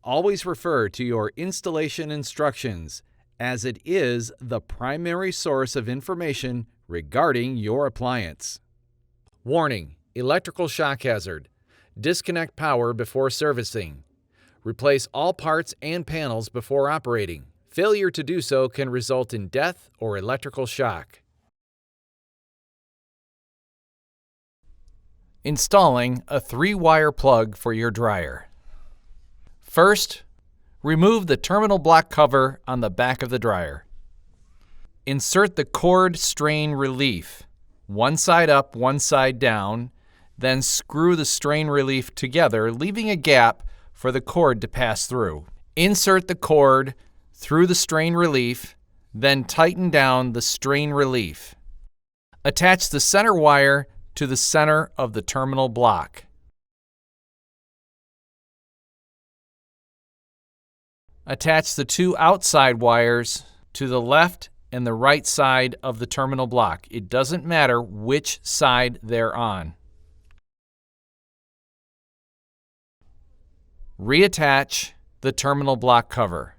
Always refer to your installation instructions, as it is the primary source of information regarding your appliance. Warning: electrical shock hazard. Disconnect power before servicing. Replace all parts and panels before operating. Failure to do so can result in death or electrical shock. Installing a 3-wire plug for your dryer. First, remove the terminal block cover on the back of the dryer. Insert the cord strain relief, one side up, one side down, then screw the strain relief together, leaving a gap for the cord to pass through. Insert the cord through the strain relief, then tighten down the strain relief. Attach the center wire to the center of the terminal block. Attach the 2 outside wires to the left and the right side of the terminal block. It doesn't matter which side they're on. Reattach the terminal block cover.